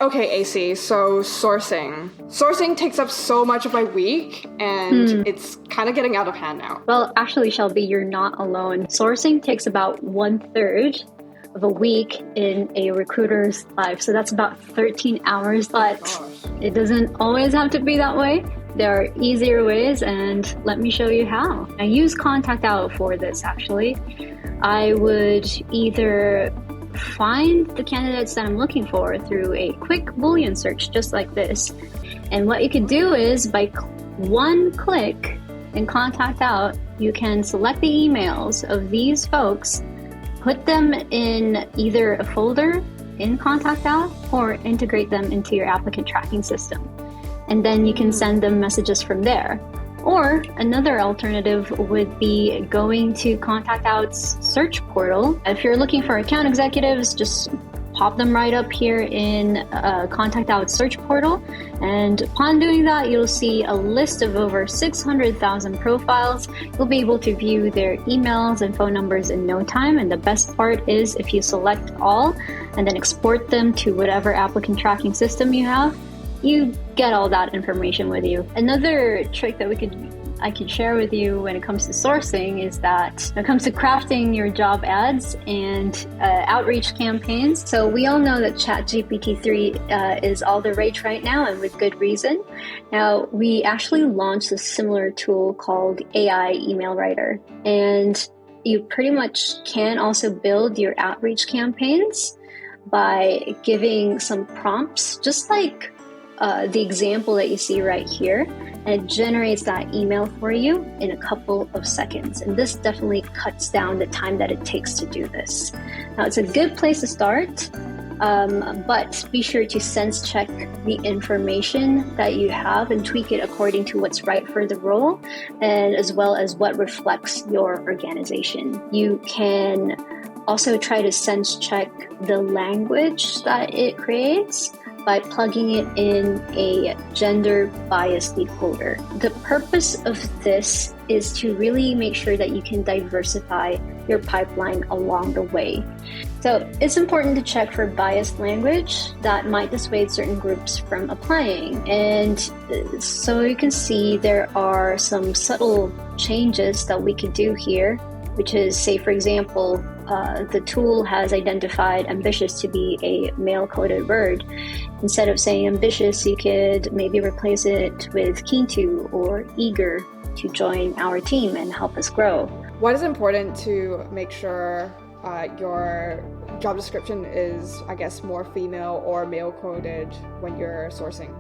Okay, AC, so sourcing. Sourcing takes up so much of my week, and it's kind of getting out of hand now. Well, actually, Shelby, you're not alone. Sourcing takes about 1/3 of a week in a recruiter's life. So that's about 13 hours, but it doesn't always have to be that way. There are easier ways, and let me show you how. I use ContactOut for this, actually. I would either find the candidates that I'm looking for through a quick Boolean search, just like this. And what you could do is, by one click in ContactOut, you can select the emails of these folks, put them in either a folder in ContactOut or integrate them into your applicant tracking system. And then you can send them messages from there. Or another alternative would be going to ContactOut's search portal. If you're looking for account executives, just pop them right up here in ContactOut search portal. And upon doing that, you'll see a list of over 600,000 profiles. You'll be able to view their emails and phone numbers in no time. And the best part is if you select all and then export them to whatever applicant tracking system you have, you get all that information with you. Another trick that I could share with you when it comes to sourcing is that when it comes to crafting your job ads and outreach campaigns. So we all know that ChatGPT-3 is all the rage right now, and with good reason. Now, we actually launched a similar tool called AI Email Writer, and you pretty much can also build your outreach campaigns by giving some prompts, just like the example that you see right here, and it generates that email for you in a couple of seconds. And this definitely cuts down the time that it takes to do this. Now, it's a good place to start, but be sure to sense check the information that you have and tweak it according to what's right for the role, and as well as what reflects your organization. You can also try to sense check the language that it creates by plugging it in a gender bias decoder. The purpose of this is to really make sure that you can diversify your pipeline along the way. So it's important to check for biased language that might dissuade certain groups from applying. And so you can see there are some subtle changes that we could do here, which is, say, for example, the tool has identified ambitious to be a male-coded word. Instead of saying ambitious, you could maybe replace it with keen to or eager to join our team and help us grow. What is important to make sure your job description is, I guess, more female or male-coded when you're sourcing?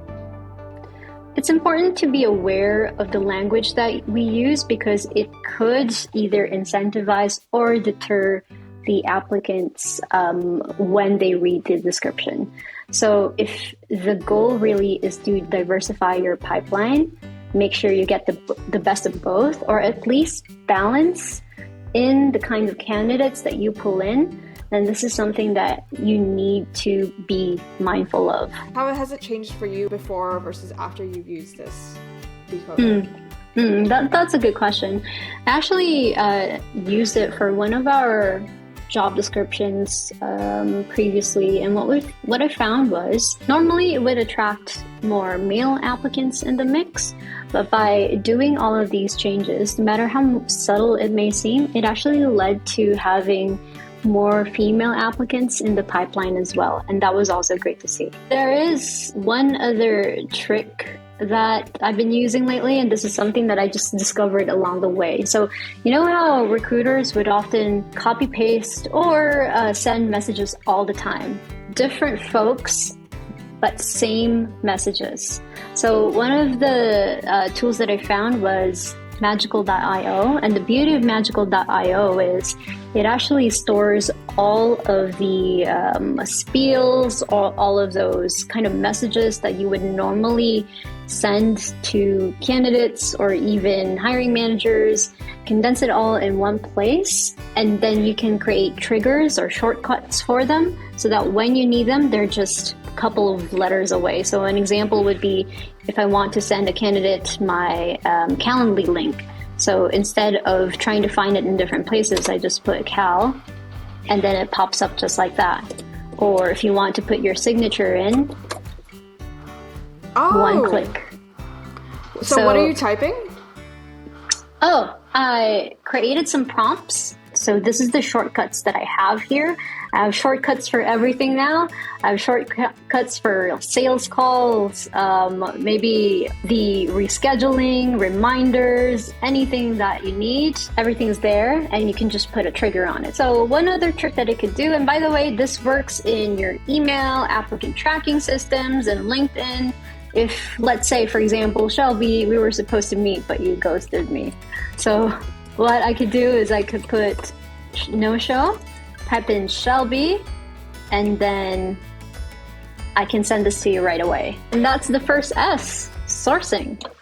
It's important to be aware of the language that we use because it could either incentivize or deter the applicants when they read the description. So if the goal really is to diversify your pipeline, make sure you get the best of both, or at least balance in the kind of candidates that you pull in, then this is something that you need to be mindful of. How has it changed for you before versus after you've used this decoder? That's a good question. I actually used it for one of our job descriptions previously, and what I found was normally it would attract more male applicants in the mix, but by doing all of these changes, no matter how subtle it may seem, it actually led to having more female applicants in the pipeline as well, and that was also great to see. There is one other trick that I've been using lately, and this is something that I just discovered along the way. So you know how recruiters would often copy paste or send messages all the time, different folks but same messages. So one of the tools that I found was Magical.io, and the beauty of Magical.io is it actually stores all of the spiels, all of those kind of messages that you would normally send to candidates or even hiring managers, condense it all in one place, and then you can create triggers or shortcuts for them so that when you need them, they're just a couple of letters away. So an example would be if I want to send a candidate my Calendly link. So instead of trying to find it in different places, I just put Cal, and then it pops up just like that. or if you want to put your signature in, Oh. one click. So what are you typing? Oh, I created some prompts. So this is the shortcuts that I have here. I have shortcuts for everything now. I have shortcuts for sales calls, maybe the rescheduling, reminders, anything that you need. Everything's there, and you can just put a trigger on it. So one other trick that it could do, and by the way, this works in your email, applicant tracking systems, and LinkedIn. If, let's say, for example, Shelby, we were supposed to meet, but you ghosted me. So what I could do is I could put no-show, type in Shelby, and then I can send this to you right away. And that's the first S, sourcing.